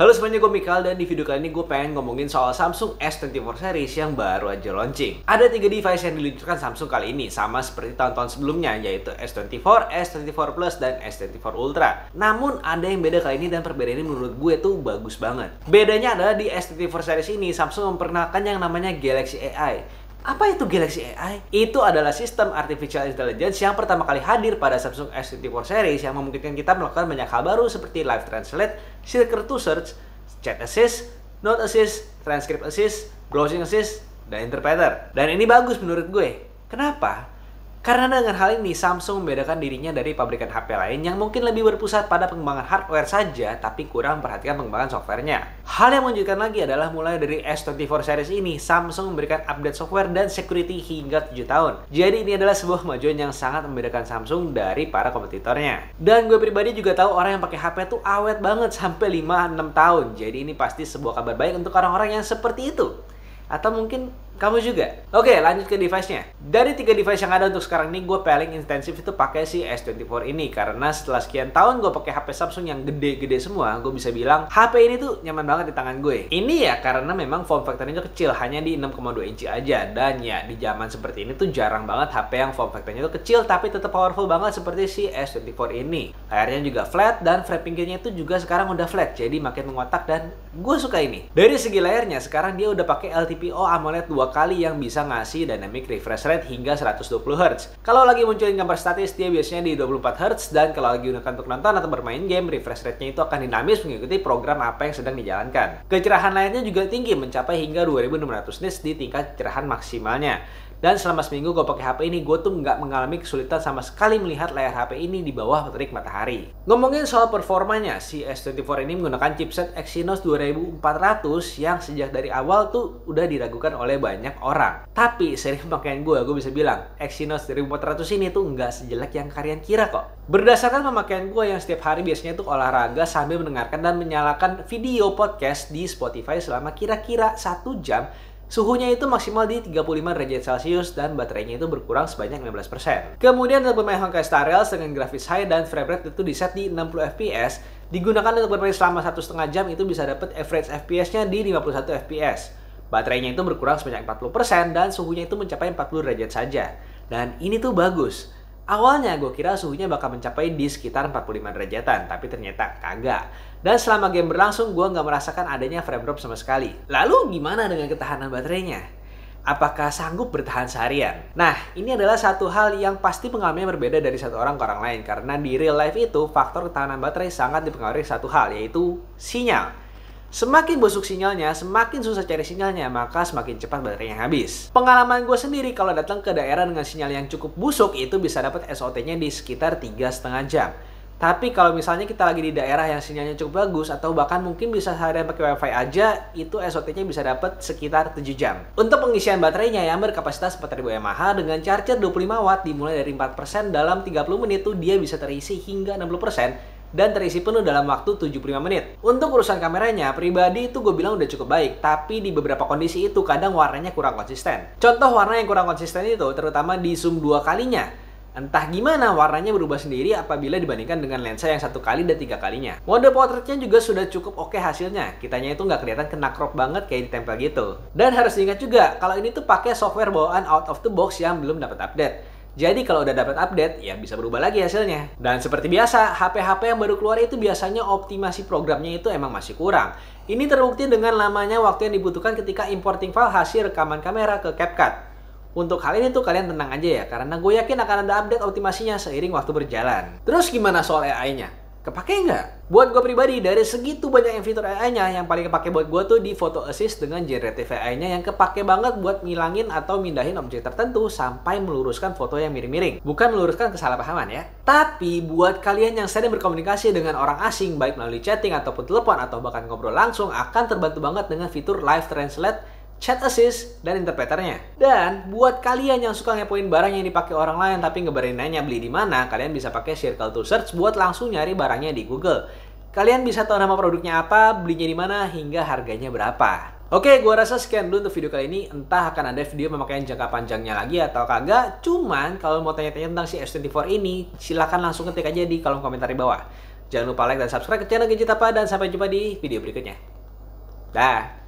Halo semuanya, gue Mikal dan di video kali ini gue pengen ngomongin soal Samsung S24 series yang baru aja launching. Ada 3 device yang diluncurkan Samsung kali ini, sama seperti tahun-tahun sebelumnya, yaitu S24, S24 Plus, dan S24 Ultra. Namun ada yang beda kali ini dan perbedaan ini menurut gue tuh bagus banget. Bedanya adalah di S24 series ini Samsung memperkenalkan yang namanya Galaxy AI. Apa itu Galaxy AI? Itu adalah sistem artificial intelligence yang pertama kali hadir pada Samsung S24 series yang memungkinkan kita melakukan banyak hal baru seperti live translate, shortcut to search, chat assist, note assist, transcript assist, browsing assist, dan interpreter. Dan ini bagus menurut gue. Kenapa? Karena dengan hal ini Samsung membedakan dirinya dari pabrikan HP lain yang mungkin lebih berpusat pada pengembangan hardware saja tapi kurang perhatikan pengembangan softwarenya. Hal yang mengejutkan lagi adalah mulai dari S24 series ini Samsung memberikan update software dan security hingga 7 tahun. Jadi ini adalah sebuah kemajuan yang sangat membedakan Samsung dari para kompetitornya. Dan gue pribadi juga tahu orang yang pakai HP tuh awet banget sampai 5-6 tahun. Jadi ini pasti sebuah kabar baik untuk orang-orang yang seperti itu. Atau mungkin kamu juga. Oke, lanjut ke device-nya. Dari 3 device yang ada untuk sekarang ini, gue paling intensif itu pakai si S24 ini. Karena setelah sekian tahun gue pakai HP Samsung yang gede-gede semua, gue bisa bilang HP ini tuh nyaman banget di tangan gue. Ini ya karena memang form factor-nya kecil, hanya di 6,2 inci aja. Dan ya di zaman seperti ini tuh jarang banget HP yang form factor-nya tuh kecil tapi tetap powerful banget seperti si S24 ini. Layarnya juga flat dan frame pinggirnya itu juga sekarang udah flat, jadi makin mengotak dan gue suka ini. Dari segi layarnya, sekarang dia udah pakai LTPO AMOLED 2 kali yang bisa ngasih dynamic refresh rate hingga 120 Hz. Kalau lagi munculin gambar statis, dia biasanya di 24 Hz, dan kalau lagi gunakan untuk nonton atau bermain game, refresh rate-nya itu akan dinamis mengikuti program apa yang sedang dijalankan. Kecerahan layarnya juga tinggi, mencapai hingga 2600 nits di tingkat kecerahan maksimalnya. Dan selama seminggu gue pakai HP ini, gue tuh nggak mengalami kesulitan sama sekali melihat layar HP ini di bawah terik matahari. Ngomongin soal performanya, si S24 ini menggunakan chipset Exynos 2400 yang sejak dari awal tuh udah diragukan oleh banyak orang. Tapi sering pemakaian gue bisa bilang Exynos 2400 ini tuh nggak sejelek yang kalian kira kok. Berdasarkan pemakaian gue yang setiap hari biasanya tuh olahraga sambil mendengarkan dan menyalakan video podcast di Spotify selama kira-kira 1 jam, suhunya itu maksimal di 35 derajat Celcius dan baterainya itu berkurang sebanyak 15%. Kemudian untuk bermain Honkai Star Rail dengan grafis high dan frame rate itu di set di 60 fps, digunakan untuk bermain selama 1,5 jam itu bisa dapat average FPS-nya di 51 fps. Baterainya itu berkurang sebanyak 40% dan suhunya itu mencapai 40 derajat saja. Dan ini tuh bagus. Awalnya gue kira suhunya bakal mencapai di sekitar 45 derajatan, tapi ternyata kagak. Dan selama game berlangsung, gue nggak merasakan adanya frame drop sama sekali. Lalu gimana dengan ketahanan baterainya? Apakah sanggup bertahan seharian? Nah, ini adalah satu hal yang pasti pengalamannya berbeda dari satu orang ke orang lain. Karena di real life itu, faktor ketahanan baterai sangat dipengaruhi satu hal, yaitu sinyal. Semakin busuk sinyalnya, semakin susah cari sinyalnya, maka semakin cepat baterainya habis. Pengalaman gue sendiri kalau datang ke daerah dengan sinyal yang cukup busuk, itu bisa dapat SOT-nya di sekitar 3,5 jam. Tapi kalau misalnya kita lagi di daerah yang sinyalnya cukup bagus, atau bahkan mungkin bisa seharian pakai wifi aja, itu SOT-nya bisa dapat sekitar 7 jam. Untuk pengisian baterainya yang berkapasitas 4000 mAh dengan charger 25 watt dimulai dari 4% dalam 30 menit tuh dia bisa terisi hingga 60%. Dan terisi penuh dalam waktu 75 menit. Untuk urusan kameranya, pribadi itu gue bilang udah cukup baik, tapi di beberapa kondisi itu kadang warnanya kurang konsisten. Contoh warna yang kurang konsisten itu terutama di zoom 2 kalinya. Entah gimana warnanya berubah sendiri apabila dibandingkan dengan lensa yang 1 kali dan 3 kalinya. Mode portraitnya juga sudah cukup oke hasilnya. Kitanya itu nggak kelihatan kena crop banget kayak ditempel gitu. Dan harus diingat juga, kalau ini tuh pakai software bawaan out of the box yang belum dapat update. Jadi kalau udah dapat update, ya bisa berubah lagi hasilnya. Dan seperti biasa, HP-HP yang baru keluar itu biasanya optimasi programnya itu emang masih kurang. Ini terbukti dengan lamanya waktu yang dibutuhkan ketika importing file hasil rekaman kamera ke CapCut. Untuk hal ini tuh kalian tenang aja ya, karena gue yakin akan ada update optimasinya seiring waktu berjalan. Terus gimana soal AI-nya? Kepake nggak? Buat gue pribadi, dari segitu banyak yang fitur AI-nya, yang paling kepake buat gue tuh di Photo Assist dengan generative AI-nya yang kepake banget buat ngilangin atau mindahin objek tertentu sampai meluruskan foto yang miring-miring. Bukan meluruskan kesalahpahaman ya. Tapi buat kalian yang sering berkomunikasi dengan orang asing, baik melalui chatting ataupun telepon atau bahkan ngobrol langsung, akan terbantu banget dengan fitur Live Translate, Chat Assist, dan interpreternya. Dan buat kalian yang suka ngepoin barang yang dipakai orang lain tapi ngebarin nanya beli di mana, kalian bisa pakai Circle to Search buat langsung nyari barangnya di Google. Kalian bisa tahu nama produknya apa, belinya di mana, hingga harganya berapa. Oke, gua rasa sekian dulu untuk video kali ini. Entah akan ada video pemakaian jangka panjangnya lagi atau kagak. Cuman kalau mau tanya-tanya tentang si S24 ini, silahkan langsung ketik aja di kolom komentar di bawah. Jangan lupa like dan subscribe ke channel Gadget Apa dan sampai jumpa di video berikutnya. Dah.